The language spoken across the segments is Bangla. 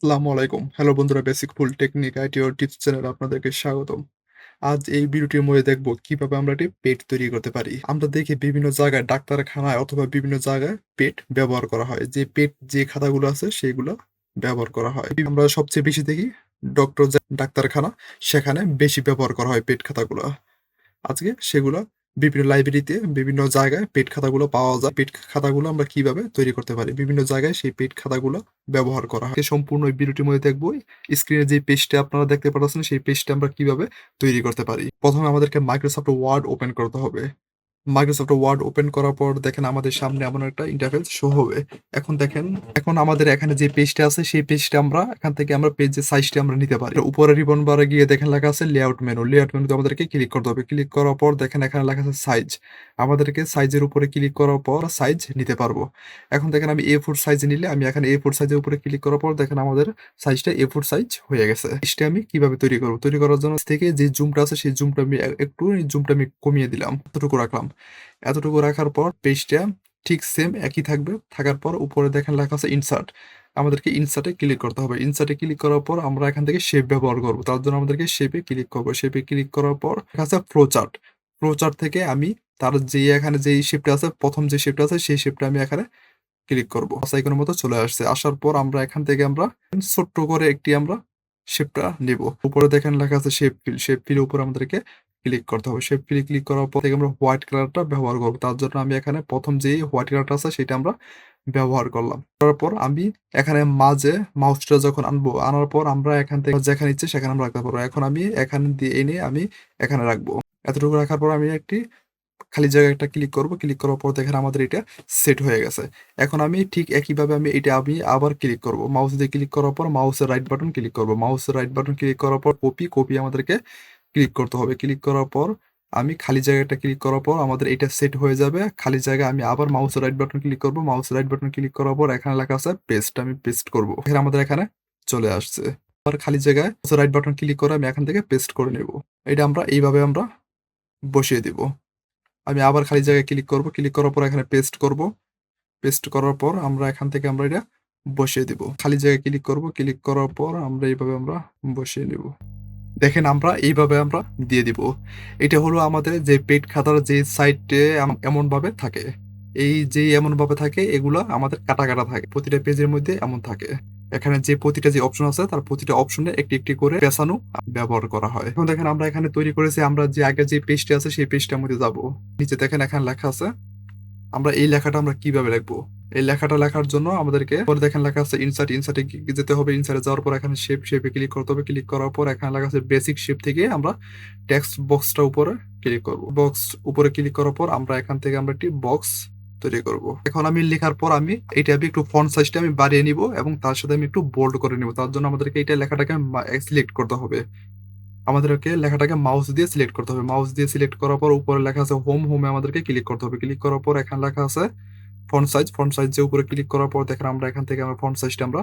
আসসালামু আলাইকুম। হ্যালো বন্ধুরা, বেসিক ফুল টেকনিক আইটি ও টিপস চ্যানেলে আপনাদেরকে স্বাগতম। আজ এই ভিডিওটির মধ্যে দেখব কিভাবে আমরা একটি পেট তৈরি করতে পারি। আমরা দেখি বিভিন্ন জায়গায় ডাক্তারখানায় অথবা বিভিন্ন জায়গায় পেট ব্যবহার করা হয়। যে খাতাগুলো আছে সেগুলো ব্যবহার করা হয়। আমরা সবচেয়ে বেশি দেখি ডাক্তারখানা, সেখানে বেশি ব্যবহার করা হয় পেট খাতাগুলা। আজকে সেগুলা বিভিন্ন লাইব্রেরিতে বিভিন্ন জায়গায় পেট খাতাগুলো পাওয়া যায়। পেট খাতাগুলো আমরা কিভাবে তৈরি করতে পারি, বিভিন্ন জায়গায় সেই পেট খাতাগুলো ব্যবহার করা হয়। সম্পূর্ণ এই ভিডিওটির মধ্যে দেখবো স্ক্রিনে যে পেজটা আপনারা দেখতে পাচ্ছেন সেই পেজটা আমরা কিভাবে তৈরি করতে পারি। প্রথমে আমাদেরকে মাইক্রোসফট ওয়ার্ড ওপেন করতে হবে। মাইক্রোসফট ওয়ার্ড ওপেন করার পর দেখেন আমাদের সামনে এমন একটা ইন্টারফেস শো হবে। এখন দেখেন, এখন আমাদের এখানে যে পেজটা আছে সেই পেজটা আমরা এখান থেকে আমরা পেজের সাইজটা আমরা নিতে পারি। উপরে রিবন বারে গিয়ে দেখেন লেখা আছে লেআউট মেনু। লেআউট মেনুতে আমাদেরকে ক্লিক করতে হবে। ক্লিক করার পর দেখেন এখানে লেখা আছে সাইজ। আমাদেরকে সাইজের উপরে ক্লিক করার পর সাইজ নিতে পারবো। এখন দেখেন আমি A4 সাইজ নিলে আমি এখানে A4 সাইজের উপরে ক্লিক করার পর দেখেন আমাদের সাইজটা A4 সাইজ হয়ে গেছে। পেজটা আমি কিভাবে তৈরি করব? তৈরি করার জন্য থেকে যে জুমটা আছে সেই জুমটা আমি জুমটা আমি কমিয়ে দিলাম। এতটুকু রাখলাম। এতটুকু রাখার পর পেজটা ঠিক সেম একই থাকবে। থাকার পর উপরে দেখেন লেখা আছে ইনসার্ট। আমাদেরকে ইনসার্টে ক্লিক করতে হবে। ইনসার্টে ক্লিক করার পর আমরা এখান থেকে শেপ ব্যবহার করব। তার জন্য আমাদেরকে শেপে ক্লিক করব। শেপে ক্লিক করার পর লেখা আছে ফ্লো চার্ট। ফ্লো চার্ট থেকে আমি তার এখানে যেই শেপটা আছে, প্রথম যে শেপটা আছে সেই শেপটা আমি এখানে ক্লিক করব। আইকনের মতো চলে আসছে। আসার পর আমরা এখান থেকে আমরা ছোট্ট করে একটি আমরা শেপটা নিব। উপরে দেখেন লেখা আছে শেপ ফিল। শেপ ফিল উপরে আমাদেরকে ক্লিক করতে হবে। শেপ ফিল ক্লিক করার পর থেকে আমরা হোয়াইট কালারটা ব্যবহার করব। তার জন্য আমি এখানে প্রথম যেই হোয়াইট কালারটা আছে সেটা আমরা ব্যবহার করলাম। করার পর আমি এখানে মাঝে মাউসটা যখন আনবো, আনার পর আমরা এখান থেকে যেখানে ইচ্ছে সেখানে আমরা রাখতে পারবো। এখন আমি এখানে দিয়ে এনে আমি এখানে রাখবো। এতটুকু রাখার পর আমি একটি খালি জায়গায় একটা ক্লিক করব। ক্লিক করার পর দেখেন আমাদের এটা সেট হয়ে গেছে। এখন আমি ঠিক একইভাবে আমি আবার ক্লিক করব। মাউস দিয়ে ক্লিক করার পর মাউসের রাইট বাটন ক্লিক করব। মাউসের রাইট বাটন ক্লিক করার পর কপি আমাদেরকে ক্লিক করতে হবে। ক্লিক করার পর আমি খালি জায়গাটা ক্লিক করার পর আমাদের এটা সেট হয়ে যাবে। খালি জায়গায় আমি আবার মাউসের রাইট বাটন ক্লিক করব। মাউসের রাইট বাটন ক্লিক করার পর এখানে লেখা আছে পেস্ট। আমি পেস্ট করব। এখানে আমাদের এখানে চলে আসছে। আবার খালি জায়গায় মাউসের রাইট বাটন ক্লিক করে আমি এখান থেকে পেস্ট করে নেব। এটা আমরা এইভাবে আমরা বসিয়ে দিব। আমি আবার খালি জায়গায় ক্লিক করব। ক্লিক করার পর এখানে পেস্ট করব। পেস্ট করার পর আমরা এখান থেকে আমরা এটা বসিয়ে দিব। খালি জায়গায় ক্লিক করব। ক্লিক করার পর আমরা এইভাবে আমরা বসিয়ে নিব। দেখেন আমরা এইভাবে আমরা দিয়ে দিব। এটা হলো আমাদের যে পেট খাতার যে সাইডে এমনভাবে থাকে। এই যে এমনভাবে থাকে এগুলা আমাদের কাটা থাকে। প্রতিটা পেজের মধ্যে এমন থাকে। এখানে যে প্রতিটা যে অপশন আছে তার প্রতিটা অপশনে একটি করে পেছানো ব্যবহার করা হয়। এখন দেখেন আমরা এখানে তৈরি করেছি, আমরা যে আগে যে পেজটা আছে সেই পেজটার মধ্যে যাব। নিচে দেখেন এখানে লেখা আছে। আমরা এই লেখাটা আমরা কিভাবে লিখবো? এই লেখাটা লেখার জন্য আমাদেরকে পরে দেখেন লেখা আছে ইনসার্ট। ইনসার্টে যেতে হবে। ইনসার্টে যাওয়ার পর এখানে শেপে ক্লিক করতে হবে। ক্লিক করার পর এখানে লেখা আছে বেসিক শেপ থেকে আমরা টেক্সট বক্সটা উপরে ক্লিক করব। বক্স উপরে ক্লিক করার পর আমরা এখান থেকে আমরা একটি বক্স তৈরি করব। এখন আমি লেখার পর আমি একটু ফন্ট সাইজটা আমি বাড়িয়ে নিব এবং তার সাথে আমি একটু বোল্ড করে নিব। তার জন্য আমাদেরকে এইটা লেখাটাকে সিলেক্ট করতে হবে। আমাদেরকে লেখাটাকে মাউস দিয়ে সিলেক্ট করতে হবে। মাউস দিয়ে সিলেক্ট করার পর উপরে লেখা আছে হোমে আমাদেরকে ক্লিক করতে হবে। ক্লিক করার পর এখানে লেখা আছে ফন্ট সাইজ। ফন্ট সাইজ যে উপরে ক্লিক করার পর দেখেন আমরা এখান থেকে আমরা ফন্ট সাইজটা আমরা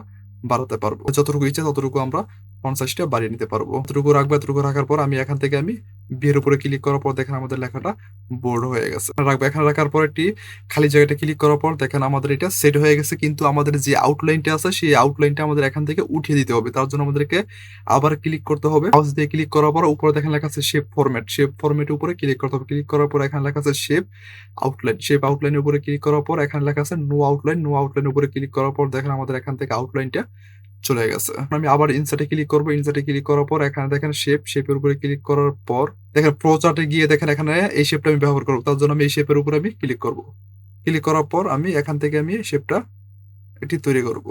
বাড়াতে পারবো। যতটুকু ইচ্ছা ততটুকু আমরা ফন্ট সাইজটা বাড়িয়ে নিতে পারবো। এতটুকু রাখবো। এতটুকু রাখার পর আমি এখান থেকে আমি বিয়ের উপরে ক্লিক করার পর দেখেন আমাদের লেখাটা বোল্ড হয়ে গেছে। রাখবো। এখানে রাখার পর একটি খালি জায়গাটা ক্লিক করার পর দেখেন আমাদের এটা সেট হয়ে গেছে। কিন্তু আমাদের যে আউটলাইনটা আছে সেই আউটলাইনটা আমাদের এখান থেকে উঠিয়ে দিতে হবে। তার জন্য আমাদেরকে আবার ক্লিক করতে হবে। মাউস দিয়ে ক্লিক করার পর উপরে দেখেন লেখা আছে শেপ ফরম্যাট। শেপ ফরম্যাটের উপরে ক্লিক করতে হবে। ক্লিক করার পর এখানে লেখা আছে শেপ আউটলাইন। শেপ আউটলাইনের উপরে ক্লিক করার পর এখানে লেখা আছে নো আউটলাইন। নো আউটলাইনের উপরে ক্লিক করার পর দেখেন আমাদের এখান থেকে আউটলাইনটা চলে গেছে। আমি আবার ইনসার্টে ক্লিক করব। ইনসার্টে ক্লিক করার পর এখানে দেখেন শেপের উপরে ক্লিক করার পর দেখেন প্রো চার্টে গিয়ে দেখেন এখানে এই শেপটা আমি ব্যবহার করব। তার জন্য আমি এই শেপের উপরে আমি ক্লিক করব। ক্লিক করার পর আমি এখান থেকে আমি শেপটা এটি তৈরি করব।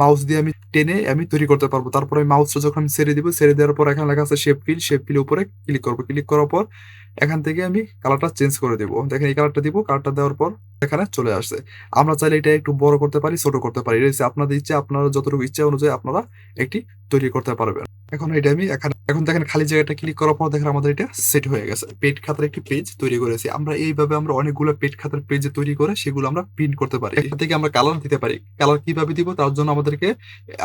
মাউস দিয়ে আমি টেনে আমি তৈরি করতে পারবো। তারপরে মাউসটা যখন আমি ছেড়ে দিব, ছেড়ে দেওয়ার পর এখানে লেখা আছে শেপ ফিল। শেপ ফিল উপরে ক্লিক করব। ক্লিক করার পর এখান থেকে আমি কালারটা চেঞ্জ করে দেব। দেখেন এই কালারটা দিব। কালারটা দেওয়ার পর এখানে চলে আসছে। আমরা চাইলে এটা একটু বড় করতে পারি, ছোট করতে পারি। এটা হচ্ছে আপনাদের ইচ্ছা। আপনারা যতটুকু ইচ্ছা অনুযায়ী আপনারা একটি তৈরি করতে পারবেন। এখন এটা আমি এখন দেখেন খালি জায়গাটা ক্লিক করার পর দেখেন আমাদের এটা সেট হয়ে গেছে। পেজ খাতার একটি পেজ তৈরি করেছি। আমরা এইভাবে আমরা অনেকগুলো পেজ খাতার পেজ তৈরি করে সেগুলো আমরা প্রিন্ট করতে পারি। এখান থেকে আমরা কালার দিতে পারি। কালার কিভাবে দিব তার জন্য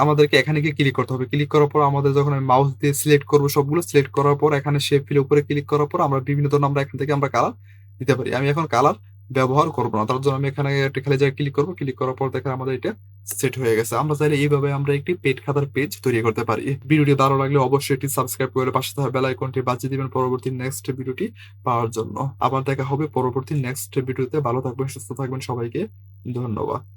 আমাদেরকে এখানে গিয়ে ক্লিক করতে হবে। ক্লিক করার পর আমাদের যখন আমি মাউস দিয়ে সিলেক্ট করব, সবগুলো সিলেক্ট করার পর এখানে শেপ ফিল উপরে ক্লিক করার পর আমরা বিভিন্ন ধরনের আমরা এখান থেকে আমরা কালার দিতে পারি। আমি এখন কালার ব্যবহার করব না। তার জন্য আমি এখানে একটা খালি জায়গায় ক্লিক করব। ক্লিক করার পর দেখেন আমাদের এটা সেট হয়ে গেছে। আমরা চাইলে এইভাবে আমরা একটি পেইড খাতার পেজ তৈরি করতে পারি। ভিডিওটি ভালো লাগলে অবশ্যই একটি সাবস্ক্রাইব করে পাশে থাকা বেল আইকনটি বাজিয়ে দিবেন পরবর্তী নেক্সট ভিডিওটি পাওয়ার জন্য। আবার দেখা হবে পরবর্তী নেক্সট ভিডিওতে। ভালো থাকবেন, সুস্থ থাকবেন। সবাইকে ধন্যবাদ।